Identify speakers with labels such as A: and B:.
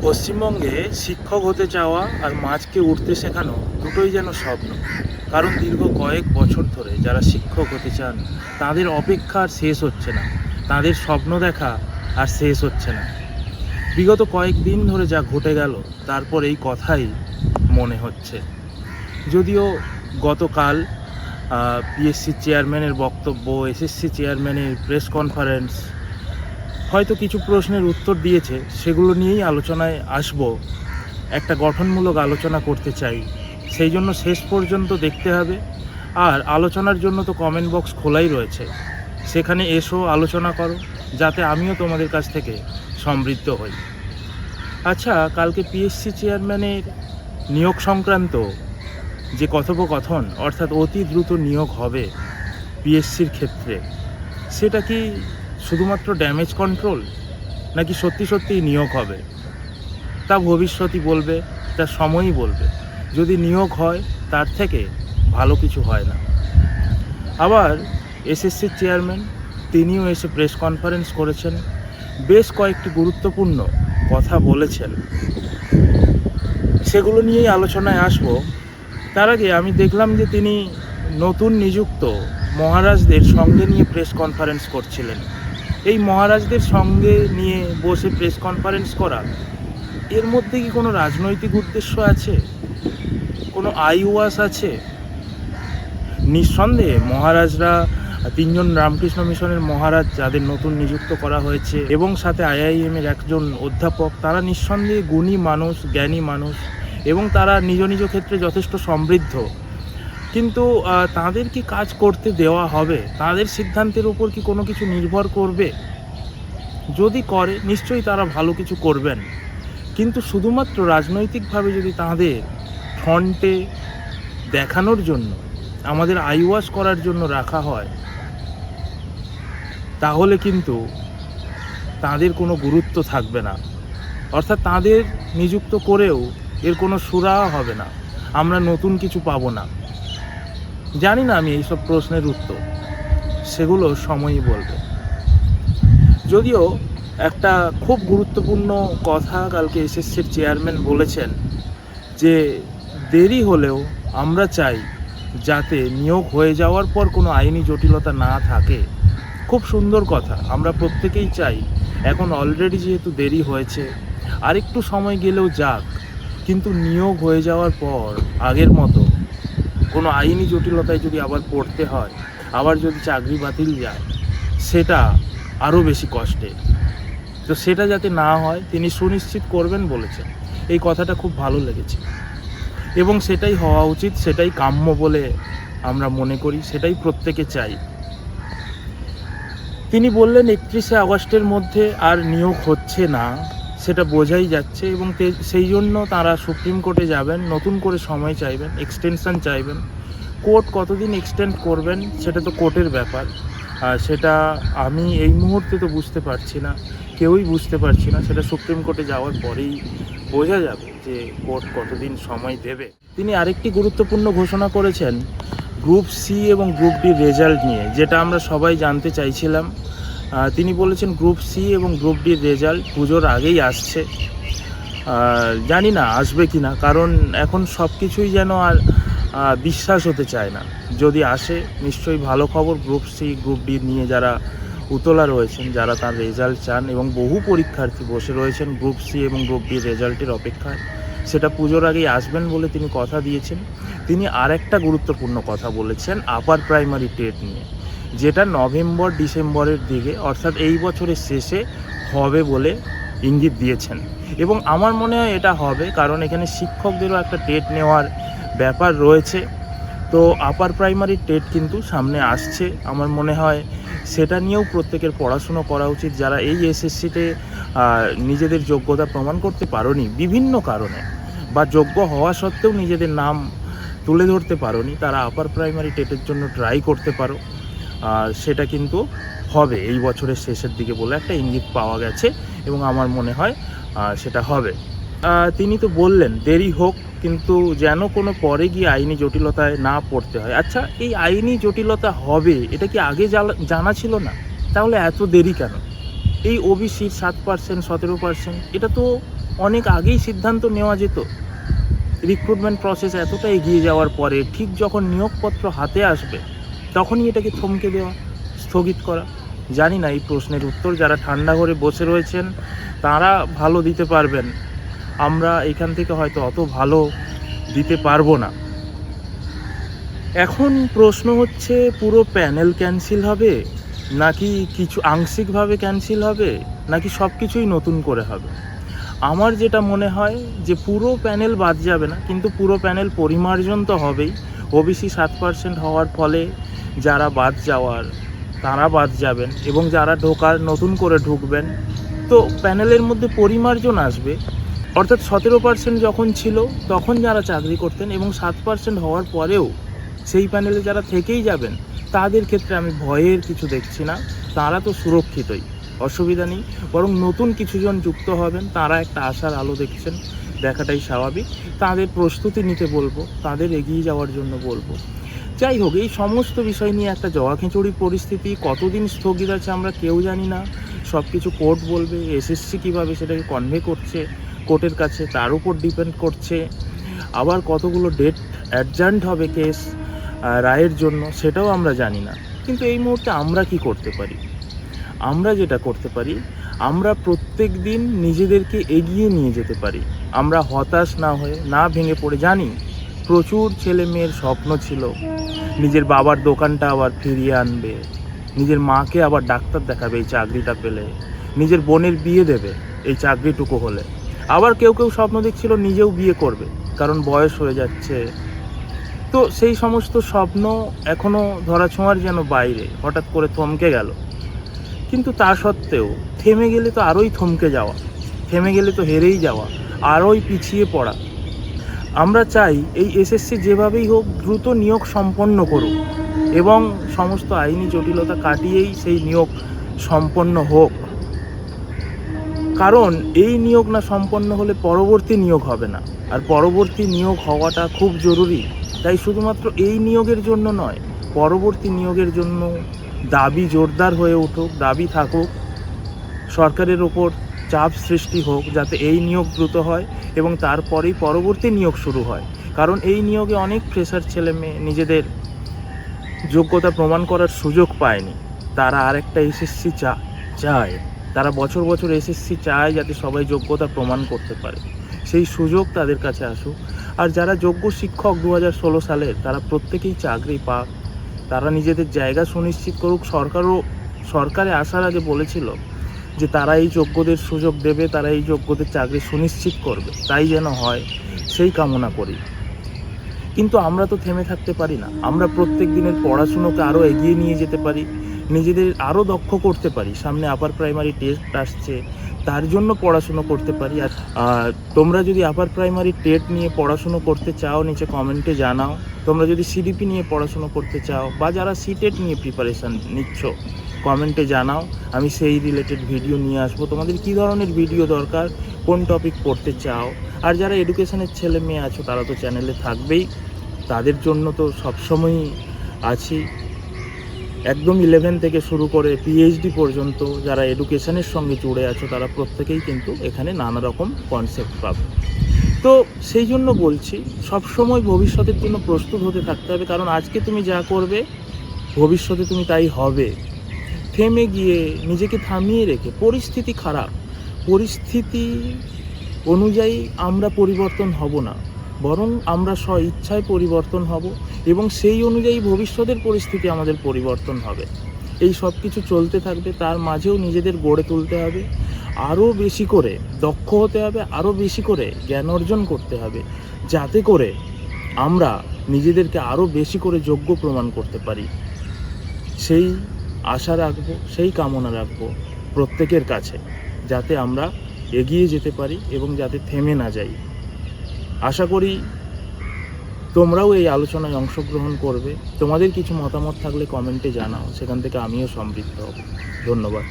A: পশ্চিমবঙ্গে শিক্ষক হতে চাওয়া আর মাছকে উঠতে শেখানো দুটোই যেন স্বপ্ন। কারণ দীর্ঘ কয়েক বছর ধরে যারা শিক্ষক হতে চান তাদের অপেক্ষা আর শেষ হচ্ছে না, তাদের স্বপ্ন দেখা আর শেষ হচ্ছে না। বিগত কয়েকদিন ধরে যা ঘটে গেল তারপর এই কথাই মনে হচ্ছে। যদিও গতকাল পিএসসি চেয়ারম্যানের বক্তব্য, এসএসসি চেয়ারম্যানের প্রেস কনফারেন্স, হয়তো কিছু প্রশ্নের উত্তর দিয়েছে, সেগুলো নিয়েই আলোচনায় আসব। একটা গঠনমূলক আলোচনা করতে চাই, সেই জন্য শেষ পর্যন্ত দেখতে হবে। আর আলোচনার জন্য তো কমেন্ট বক্স খোলাই রয়েছে, সেখানে এসো, আলোচনা করো, যাতে আমিও তোমাদের কাছ থেকে সমৃদ্ধ হই। আচ্ছা, কালকে পিএসসি চেয়ারম্যানের নিয়োগ সংক্রান্ত যে কথোপকথন, অর্থাৎ অতি দ্রুত নিয়োগ হবে পিএসসির ক্ষেত্রে, সেটা কি শুধুমাত্র ড্যামেজ কন্ট্রোল, নাকি সত্যি সত্যিই নিয়োগ হবে? তা ভবিষ্যতই বলবে, তা সময়ই বলবে। যদি নিয়োগ হয় তার থেকে ভালো কিছু হয় না। আবার এসএসসির চেয়ারম্যান তিনিও এসে প্রেস কনফারেন্স করেছেন, বেশ কয়েকটি গুরুত্বপূর্ণ কথা বলেছেন, সেগুলো নিয়েই আলোচনায় আসবো। তার আগে আমি দেখলাম যে তিনি নতুন নিযুক্ত মহারাজদের সঙ্গে নিয়ে প্রেস কনফারেন্স করছিলেন। এই মহারাজদের সঙ্গে নিয়ে বসে প্রেস কনফারেন্স করা, এর মধ্যে কি কোনো রাজনৈতিক উদ্দেশ্য আছে, কোনো আইওয়াস আছে? নিঃসন্দেহে মহারাজরা তিনজন রামকৃষ্ণ মিশনের মহারাজ যাদের নতুন নিযুক্ত করা হয়েছে এবং সাথে আইআইএমের একজন অধ্যাপক, তারা নিঃসন্দেহে গুণী মানুষ, জ্ঞানী মানুষ, এবং তারা নিজ নিজ ক্ষেত্রে যথেষ্ট সমৃদ্ধ। কিন্তু তাদের কি কাজ করতে দেওয়া হবে? তাদের সিদ্ধান্তের উপর কি কোনো কিছু নির্ভর করবে? যদি করে, নিশ্চয়ই তারা ভালো কিছু করবেন। কিন্তু শুধুমাত্র রাজনৈতিকভাবে যদি তাদের ফ্রন্টে দেখানোর জন্য, আমাদের আইওয়াশ করার জন্য রাখা হয়, তাহলে কিন্তু তাদের কোনো গুরুত্ব থাকবে না। অর্থাৎ তাদের নিযুক্ত করেও এর কোনো সুরাহা হবে না, আমরা নতুন কিছু পাবো না। জানি না আমি এইসব প্রশ্নের উত্তর, সেগুলো সময়ই বলবে। যদিও একটা খুব গুরুত্বপূর্ণ কথা কালকে এসএসসির চেয়ারম্যান বলেছেন যে দেরি হলেও আমরা চাই যাতে নিয়োগ হয়ে যাওয়ার পর কোনো আইনি জটিলতা না থাকে। খুব সুন্দর কথা, আমরা প্রত্যেকেই চাই। এখন অলরেডি যেহেতু দেরি হয়েছে, আরেকটু সময় গেলেও যাক, কিন্তু নিয়োগ হয়ে যাওয়ার পর আগের মতো কোনো আইনি জটিলতায় যদি আবার পড়তে হয়, আবার যদি চাকরি বাতিল যায়, সেটা আরও বেশি কষ্টে। তো সেটা যাতে না হয় তিনি সুনিশ্চিত করবেন বলেছেন। এই কথাটা খুব ভালো লেগেছে এবং সেটাই হওয়া উচিত, সেটাই কাম্য বলে আমরা মনে করি, সেটাই প্রত্যেকে চাই। তিনি বললেন 31শে আগস্টের মধ্যে আর নিয়োগ হচ্ছে না, সেটা বোঝাই যাচ্ছে, এবং সেই জন্য তারা সুপ্রিম কোর্টে যাবেন, নতুন করে সময় চাইবেন, এক্সটেনশন চাইবেন। কোর্ট কতদিন এক্সটেন্ড করবেন সেটা তো কোর্টের ব্যাপার, সেটা আমি এই মুহূর্তে তো বুঝতে পারছি না, কেউই বুঝতে পারছি না। সেটা সুপ্রিম কোর্টে যাওয়ার পরেই বোঝা যাবে যে কোর্ট কতদিন সময় দেবে। তিনি আরেকটি গুরুত্বপূর্ণ ঘোষণা করেছেন গ্রুপ সি এবং গ্রুপ ডির রেজাল্ট নিয়ে, যেটা আমরা সবাই জানতে চাইছিলাম। তিনি বলেছেন গ্রুপ সি এবং গ্রুপ ডির রেজাল্ট পুজোর আগেই আসছে। জানি না আসবে কি না, কারণ এখন সব কিছুই যেন আর বিশ্বাস হতে চায় না। যদি আসে নিশ্চয়ই ভালো খবর। গ্রুপ সি গ্রুপ ডি নিয়ে যারা উতলা রয়েছেন, যারা তার রেজাল্ট চান, এবং বহু পরীক্ষার্থী বসে রয়েছেন গ্রুপ সি এবং গ্রুপ ডির রেজাল্টের অপেক্ষায়, সেটা পুজোর আগেই আসবেন বলে তিনি কথা দিয়েছেন। তিনি আর একটা গুরুত্বপূর্ণ কথা বলেছেন আপার প্রাইমারি টেট নিয়ে, যেটা নভেম্বর ডিসেম্বরের দিকে, অর্থাৎ এই বছরের শেষে হবে বলে ইঙ্গিত দিয়েছেন। এবং আমার মনে হয় এটা হবে, কারণ এখানে শিক্ষকদেরও একটা টেট নেওয়ার ব্যাপার রয়েছে। তো আপার প্রাইমারি টেট কিন্তু সামনে আসছে, আমার মনে হয় সেটা নিয়েও প্রত্যেকের পড়াশুনো করা উচিত। যারা এই এসএসসিতে নিজেদের যোগ্যতা প্রমাণ করতে পারোনি বিভিন্ন কারণে, বা যোগ্য হওয়া সত্ত্বেও নিজেদের নাম তুলে ধরতে পারোনি, তারা আপার প্রাইমারি টেটের জন্য ট্রাই করতে পারো। সেটা কিন্তু হবে এই বছরের শেষের দিকে বলে একটা ইঙ্গিত পাওয়া গেছে, এবং আমার মনে হয় সেটা হবে। তিনি তো বললেন দেরি হোক, কিন্তু যেন কোনো পরে গিয়ে আইনি জটিলতায় না পড়তে হয়। আচ্ছা, এই আইনি জটিলতা হবে এটা কি আগে জানা ছিল না? তাহলে এত দেরি কেন? এই ওবিসির 7%, 17%, এটা তো অনেক আগেই সিদ্ধান্ত নেওয়া যেত। রিক্রুটমেন্ট প্রসেস এতটা এগিয়ে যাওয়ার পরে ঠিক যখন নিয়োগপত্র হাতে আসবে তখনই এটাকে থমকে দেওয়া, স্থগিত করা। জানি না এই প্রশ্নের উত্তর যারা ঠান্ডা ঘরে বসে রয়েছেন তারা ভালো দিতে পারবেন, আমরা এখান থেকে হয়তো অত ভালো দিতে পারবো না। এখন প্রশ্ন হচ্ছে পুরো প্যানেল ক্যান্সেল হবে, নাকি কিছু আংশিকভাবে ক্যান্সেল হবে, নাকি সব কিছুই নতুন করে হবে। আমার যেটা মনে হয় যে পুরো প্যানেল বাদ যাবে না, কিন্তু পুরো প্যানেল পরিমার্জন তো হবেই। ওবিসি 7% হওয়ার ফলে যারা বাদ যাওয়ার তারা বাদ যাবেন, এবং যারা ঢোকার নতুন করে ঢুকবেন। তো প্যানেলের মধ্যে পরিমার্জন আসবে, অর্থাৎ 17% যখন ছিল তখন যারা চাকরি করতেন এবং 7% হওয়ার পরেও সেই প্যানেলে যারা থেকেই যাবেন তাদের ক্ষেত্রে আমি ভয়ের কিছু দেখছি না। তারা তো সুরক্ষিতই, অসুবিধা নেই। বরং নতুন কিছুজন যুক্ত হবেন, তারা একটা আশার আলো দেখছেন, দেখাটাই স্বাভাবিক। তাদের প্রস্তুতি নিতে বলবো, তাদের এগিয়ে যাওয়ার জন্য বলবো। যাই হোক, এই সমস্ত বিষয় নিয়ে একটা জগাখিচুড়ি পরিস্থিতি। কতদিন স্থগিত আছে আমরা কেউ জানি না, সব কিছু কোর্ট বলবে। এসএসসি কীভাবে সেটাকে কনভে করছে কোর্টের কাছে তার উপর ডিপেন্ড করছে। আবার কতগুলো ডেট অ্যাডজান্ট হবে কেস রায়ের জন্য, সেটাও আমরা জানি না। কিন্তু এই মুহূর্তে আমরা কি করতে পারি? আমরা যেটা করতে পারি, আমরা প্রত্যেক দিন নিজেদেরকে এগিয়ে নিয়ে যেতে পারি। আমরা হতাশ না হয়ে, না ভেঙে পড়ে। জানি প্রচুর ছেলে মেয়ের স্বপ্ন ছিল নিজের বাবার দোকানটা আবার ফিরিয়ে আনবে, নিজের মাকে আবার ডাক্তার দেখাবে এই চাকরিটা পেলে, নিজের বোনের বিয়ে দেবে এই চাকরিটুকু হলে। আবার কেউ কেউ স্বপ্ন দেখছিল নিজেও বিয়ে করবে, কারণ বয়স হয়ে যাচ্ছে। তো সেই সমস্ত স্বপ্ন এখনও ধরাছোঁয়ার যেন বাইরে, হঠাৎ করে থমকে গেল। কিন্তু তা সত্ত্বেও থেমে গেলে তো আরোই থমকে যাওয়া, থেমে গেলে তো হেরেই যাওয়া, আরোই পিছিয়ে পড়া। আমরা চাই এই এসএসসি যেভাবেই হোক দ্রুত নিয়োগ সম্পন্ন করুক, এবং সমস্ত আইনি জটিলতা কাটিয়েই সেই নিয়োগ সম্পন্ন হোক। কারণ এই নিয়োগ না সম্পন্ন হলে পরবর্তী নিয়োগ হবে না, আর পরবর্তী নিয়োগ হওয়াটা খুব জরুরি। তাই শুধুমাত্র এই নিয়োগের জন্য নয়, পরবর্তী নিয়োগের জন্য দাবি জোরদার হয়ে উঠুক, দাবি থাকুক, সরকারের ওপর চাপ সৃষ্টি হোক যাতে এই নিয়োগ দ্রুত হয় এবং তারপরেই পরবর্তী নিয়োগ শুরু হয়। কারণ এই নিয়োগে অনেক ফ্রেশার ছেলে মেয়ে নিজেদের যোগ্যতা প্রমাণ করার সুযোগ পায়নি। তারা আরেকটা এসএসসি চায়, তারা বছর বছর এসএসসি চায় যাতে সবাই যোগ্যতা প্রমাণ করতে পারে। সেই সুযোগ তাদের কাছে আসুক। আর যারা যোগ্য শিক্ষক 2016 সালের, তারা প্রত্যেকেই চাকরি পাক, তারা নিজেদের জায়গা সুনিশ্চিত করুক। সরকারে আসার আগে বলেছিল যে তারা এই যোগ্যদের সুযোগ দেবে, তারা এই যোগ্যদের চাকরি সুনিশ্চিত করবে। তাই যেন হয় সেই কামনা করি। কিন্তু আমরা তো থেমে থাকতে পারি না। আমরা প্রত্যেক দিনের পড়াশুনোকে আরও এগিয়ে নিয়ে যেতে পারি, নিজেদের আরও দক্ষ করতে পারি। সামনে আপার প্রাইমারি টেস্ট আসছে, তার জন্য পড়াশুনো করতে পারি। আর তোমরা যদি আপার প্রাইমারি টেট নিয়ে পড়াশুনো করতে চাও, নিচে কমেন্টে জানাও। তোমরা যদি সিডিপি নিয়ে পড়াশুনো করতে চাও, বা যারা সিটেট নিয়ে প্রিপারেশান নিচ্ছ, কমেন্টে জানাও। আমি সেই রিলেটেড ভিডিও নিয়ে আসবো। তোমাদের কী ধরনের ভিডিও দরকার, কোন টপিক পড়তে চাও। আর যারা এডুকেশনের ছেলে মেয়ে আছো তারা তো চ্যানেলে থাকবেই, তাদের জন্য তো সবসময়ই আছি। একদম 11 থেকে শুরু করে পিএইচডি পর্যন্ত যারা এডুকেশনের সঙ্গে জুড়ে আছো তারা প্রত্যেকেই কিন্তু এখানে নানা রকম কনসেপ্ট পাবে। তো সেই জন্য বলছি, সবসময় ভবিষ্যতের জন্য প্রস্তুত হতে থাকতে হবে। কারণ আজকে তুমি যা করবে ভবিষ্যতে তুমি তাই হবে। থেমে গিয়ে নিজেকে থামিয়ে রেখে, পরিস্থিতি খারাপ, পরিস্থিতি অনুযায়ী আমরা পরিবর্তন হব না, বরং আমরা স্ব ইচ্ছায় পরিবর্তন হব, এবং সেই অনুযায়ী ভবিষ্যতের পরিস্থিতি আমাদের পরিবর্তন হবে। এই সব কিছু চলতে থাকবে, তার মাঝেও নিজেদের গড়ে তুলতে হবে, আরও বেশি করে দক্ষ হতে হবে, আরও বেশি করে জ্ঞান অর্জন করতে হবে, যাতে করে আমরা নিজেদেরকে আরও বেশি করে যোগ্য প্রমাণ করতে পারি। সেই আশা রাখবো, সেই কামনা রাখবো প্রত্যেকের কাছে, যাতে আমরা এগিয়ে যেতে পারি এবং যাতে থেমে না যাই। আশা করি তোমরাও এই আলোচনায় অংশগ্রহণ করবে। তোমাদের কিছু মতামত থাকলে কমেন্টে জানাও, সেখান থেকে আমিও সমৃদ্ধ হব। ধন্যবাদ।